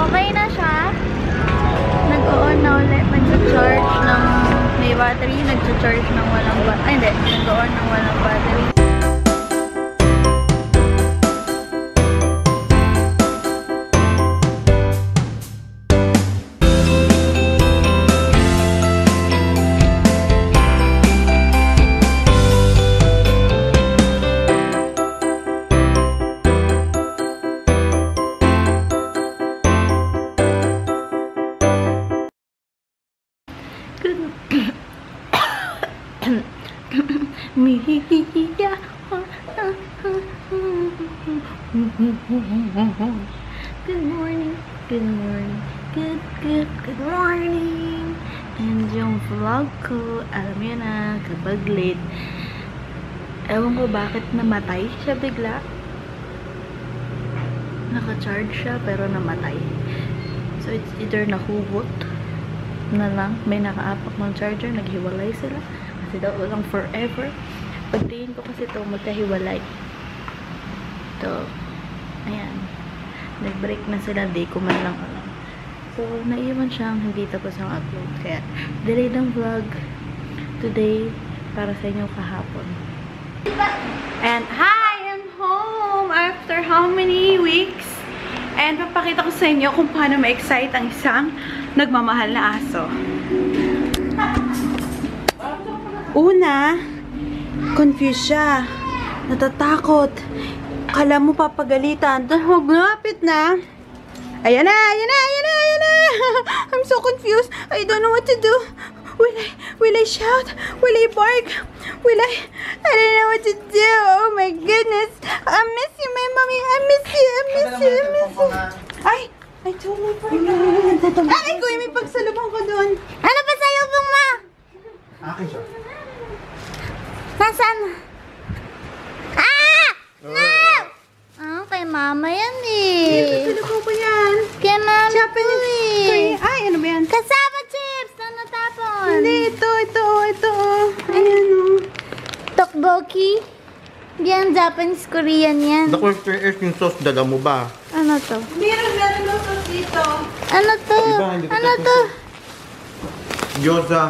Okay na siya. Nag-on na ulit. Nag-charge ng may battery. Nag-charge ng walang battery. Ay, hindi. Nag-on ng walang battery. Good morning, good morning, good morning. And yung vlog ko, alam yun na, kapag late, ewan ko bakit namatay siya bigla. Naka-charge siya pero namatay. So it's either nahugot na lang, may nakaapak ng charger, naghiwalay sila. Kasi daw lang forever. Pagtingin ko kasi ito, magkahiwalay. Ito, ayan. Nag-break na sila, di ko man lang alam. So, naiwan siyang hindi tapos ang upload. Kaya, delayed ang vlog today para sa inyo kahapon. And hi! I'm home after how many weeks? And papakita ko sa inyo kung paano ma-excite ang isang nagmamahal na aso. Una, confused siya. Natatakot. Kala mo papagalitan. Maglapit na. Ayan na, ayan na, ayan na, ayan na. I'm so confused. I don't know what to do. Will I shout? Will I bark? I don't know what to do. Oh my goodness. I miss you, my mommy. I miss you, I miss you, I miss you. Ay, I totally forgot. Ay, kuya, may pagsalubong ko doon. Ano pa salubong mo? Akin siya. Nasaan? Ah! No! Ah, kay mama yan eh. Pasalubong ko yan. Kay mama Japanese eh. Korean. Ay, ano ba yan? Kasama chips! Na natapon? Hindi, ito. Ayan o. Tteokbokki? Yan, Japanese Korean yan. The question is, yung sauce, dala mo ba? Ano to? Meron lang sauce dito. Ano to? Iba, hindi ko Ano tapos. to? Gyoza.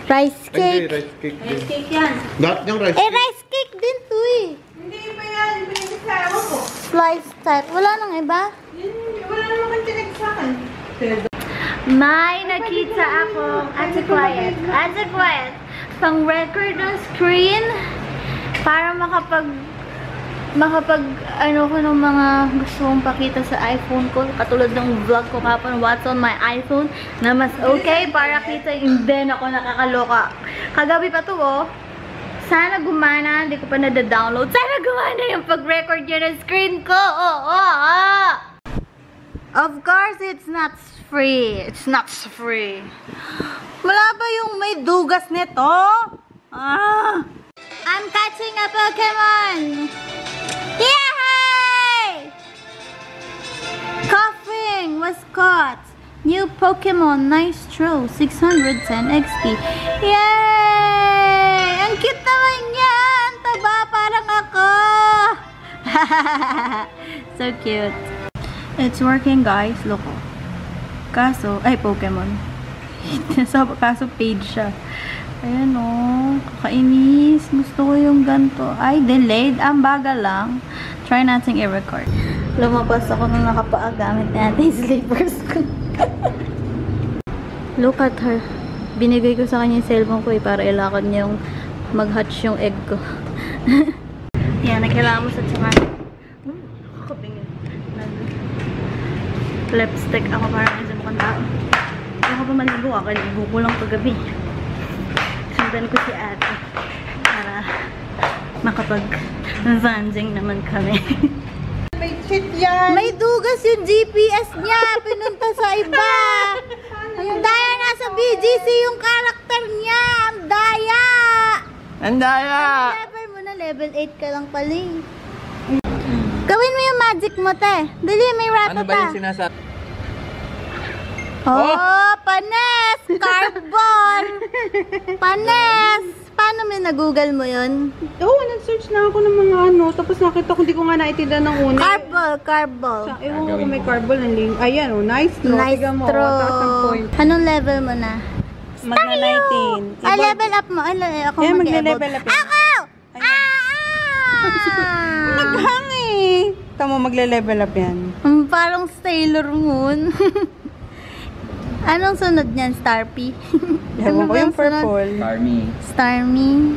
Rice Ay, hindi, cake. rice cake din. Rice cake yan. Lahat yung rice Eh, cake. rice cake din to eh. Hindi pa yan. Pinagsasawa ko. Slice type. Wala nang iba? Wala naman kang tinagsakan. May nakita akong Ate Quiet. Pang record ng screen para makapag ano ko ng mga gusto kong pakita sa iPhone ko. Katulad ng vlog ko kapon, what's on my iPhone, na mas okay para kita hindi ako nakakaloka. Kagabi pa to oh. Sana gumana, hindi ko pa nada-download. Sana gumana yung pag-record yun ng screen ko. Of course, it's not free. It's not free. Wala ba yung may dugas nito? I'm catching a Pokemon! Yay! Coughing was caught. New Pokemon, nice throw. 610 XP. Yay! Ang cute naman niya! Ang taba, parang ako! So cute. It's working, guys. Look. Kaso, ay, Pokemon. Kaso page siya. Ayan o. Kakainis. Gusto ko yung ganito. Ay, delayed. Ang bagal lang. Try natin i-record. Lumabas ako nung nakapaagamit natin yung slippers ko. Look at her. Binigay ko sa kanya yung cellphone ko para ilakad niya yung mag-hatch yung egg ko. Yan, nakilamos at saka kakapingin. Lipstick ako para sa mukhang tao. Hindi ako pa maligo. Kakaligo ko lang kagabi. Sundan ko si ate para makapag-vanjing naman kami. May cheat yan. May dugas yung GPS niya. Pinunta sa iba. Ang daya nga sa BGC yung karakter niya. Ang daya. Ang daya. Level mo na. Level 8 ka lang pala eh. Gawin mo yung magic mo, te. Dali, may rata Ano ba yung sinasabi? Oh, panes! Carbon! Panes! Paano may na-google mo yun? Oo, nag-search na ako ng mga ano. Tapos nakita ko, hindi ko nga naitinda ng una. Carbol. Ewan ko kung may carbon. Ayan, oh, nice straw. Nice Tiga mo, straw. taas ang point. Anong level mo na? Magna 19. Level up mo. Ako Eh, mag-evolve. magle-level up yan. Ako! Naghang eh. Tama, magle-level up yan. Parang Sailor Moon. Anong sunod niyan? Starpy? Ewan ko ba yung ang sunod? purple. Starmie.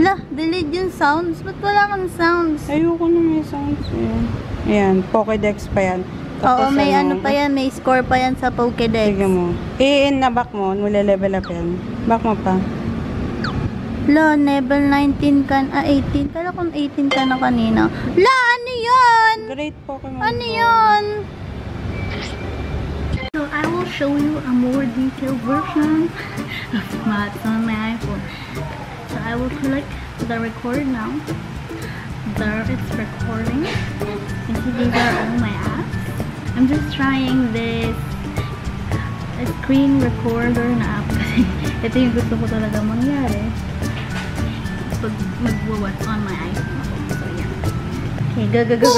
La, delete yung sounds. Ba't wala kang sounds? Ayoko na may sounds eh. Ayan, Pokédex pa yan. Oo, may ano pa yan. May score pa yan sa Pokédex. Sige mo. I-in na back mo, magle-level up yan. Back mo pa. La, level 19 ka, 18. Kala kung 18 ka na kanina. La, ano yun? Great Pokemon. Ano yun? So I will show you a more detailed version of maths on my iPhone. So I will click the record now. There it's recording. And so these are all my apps. I'm just trying this screen recorder na app kasi ito yung gusto ko talaga mangyari pag mag-what's on my iPhone. So yeah. Okay, go.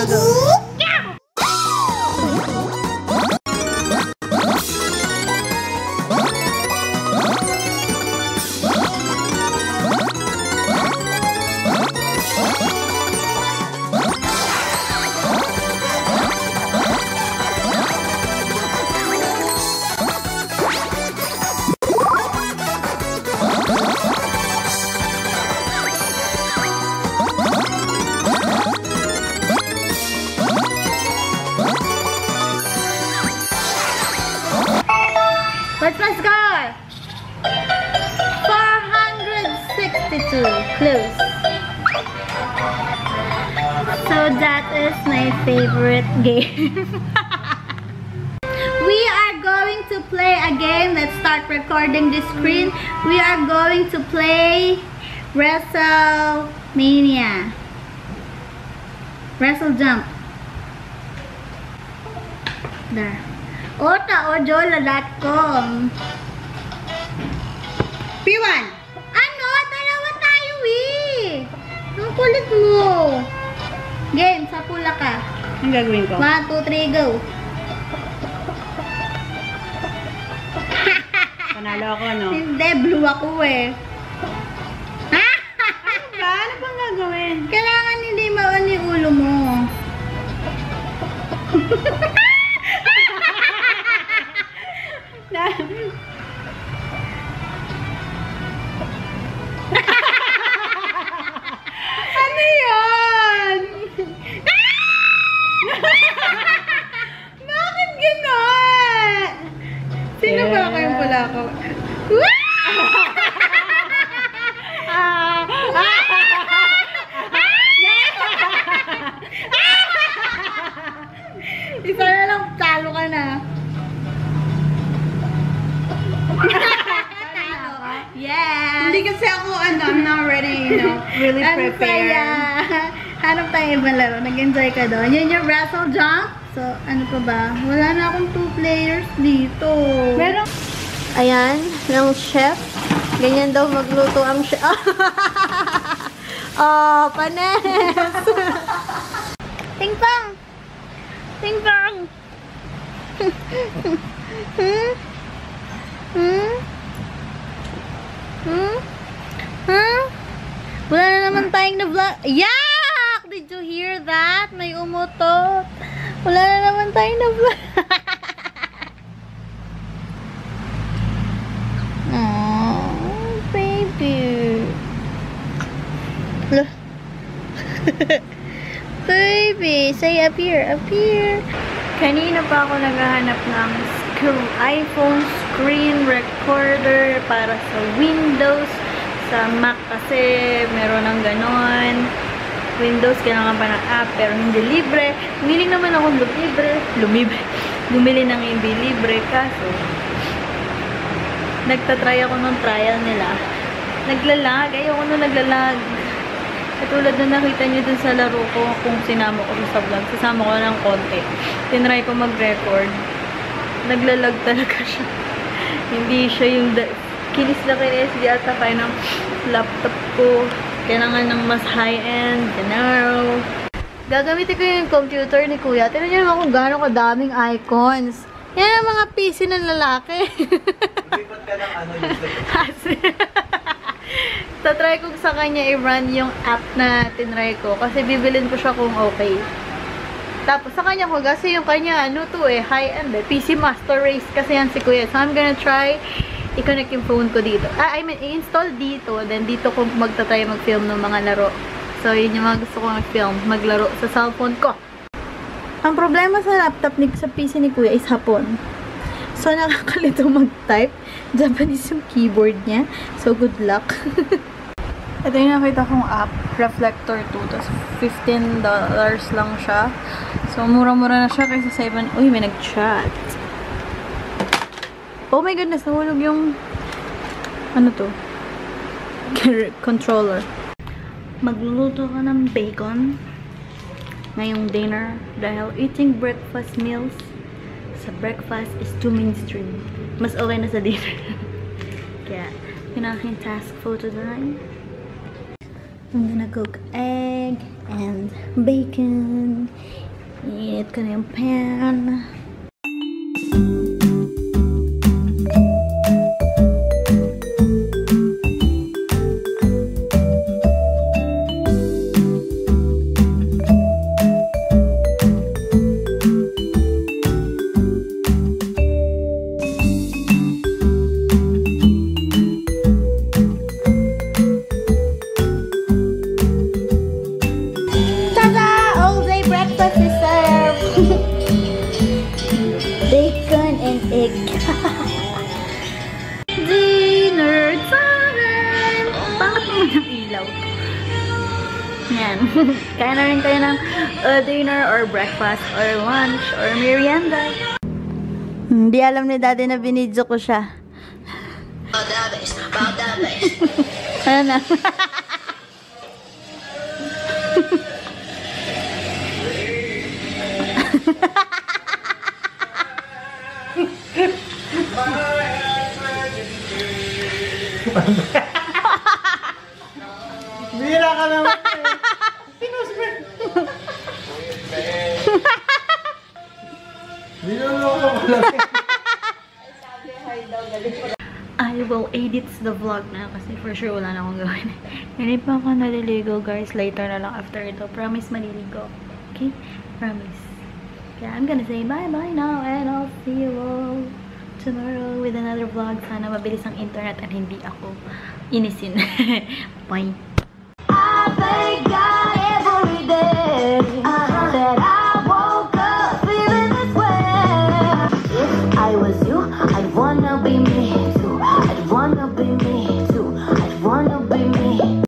What's my score? 462. Close. So that is my favorite game. We are going to play a game. Let's start recording the screen. We are going to play WrestleMania. Wrestle Jump. There. Otaojola.com. P1! Ano? Dalawa tayo eh. Ang kulit mo. Game, sa pula ka. Ang gagawin ko? 1, 2, 3, go. Panalo ako, no? Hindi, blue ako eh. Ano bang gagawin? Kailangan hindi maon yung ulo mo. Ano yun? Bakit gano'n? Sino ba kayong pula ko? Isa na lang, talo ka na. Yeah! Hindi kasi ako, I'm not ready, really Ano prepared. saya? Hanap tayo ibang laro. Nag-enjoy ka doon. Yun yung Wrestle Jump. So, ano pa ba? Wala na akong 2 players dito. Meron. Ayan, ng chef. Ganyan daw magluto ang chef. Oh, panes! Ting pong! Ting pong! Hmm? Hmm? Hmm? Huh? Wala na naman tayong na-vlog. Yak! Did you hear that? May umutot. Wala na naman tayong na-vlog. Oh, baby. Look. Baby, say up here, up here. Kanina pa ako naghahanap ng iPhone screen recorder para sa Windows. Sa Mac kasi meron ng ganon. Windows, kailangan pa ng app pero hindi libre. Humiling naman ako bumili ng hindi libre kaso nagtatry ako ng trial nila. Naglalag. Ayoko nung naglalag. Katulad na nakita nyo dun sa laro ko kung sinama ko sa vlog. Sasama ko ng konti. Tinry ko mag-record. Naglalag talaga siya. Hindi siya yung kinis na kinis yata kayo ng laptop ko. Kailangan ng mas high-end, ganaro. Gagamitin ko yung computer ni Kuya. Tignan niyo naman kung gaano kadaming icons. Yan ang mga PC ng lalaki. Lipat ka ng ano yung Tatry ko sa kanya i-run yung app na tinry ko. Kasi bibilin ko siya kung okay. Tapos sa kanya ko, kasi yung kanya, ano to eh, high-end eh. PC Master Race kasi yan si Kuya. So I'm gonna try i-connect yung phone ko dito. I mean, i-install dito. Then dito ko magta-try mag-film ng mga laro. So yun yung mga gusto ko mag-film, maglaro sa cellphone ko. Ang problema sa laptop sa PC ni Kuya is hapon. So nakakalito mag-type. Japanese yung keyboard niya. So good luck. Ito yung nakita kong app, Reflector 2. Tapos $15 lang siya. So mura-mura na siya kaysa 7. Uy, may nag-chat. Oh my goodness, nahulog yung ano to? Controller. Magluluto ka ng bacon ngayong dinner dahil eating breakfast meals sa breakfast is too mainstream. Mas okay na sa dinner. Kaya, yun ang aking task for today. I'm gonna cook egg and bacon. Init ko na yung pan. Bacon and egg. Dinner time! Bakit mo ng ilaw? Yan. Kaya na rin kayo ng dinner or breakfast or lunch or merienda. Hindi alam ni Daddy na binidyo ko siya. Ano na? Bira ka naman eh. Niloloko ko lang. I will edit the vlog na kasi for sure wala na akong gawin. Hindi pa ako naliligo guys. Later na lang after ito. Promise maliligo. Okay? Promise. Kaya I'm gonna say bye-bye now and I'll see you all tomorrow with another vlog. Sana mabilis ang internet at hindi ako inisin. Bye!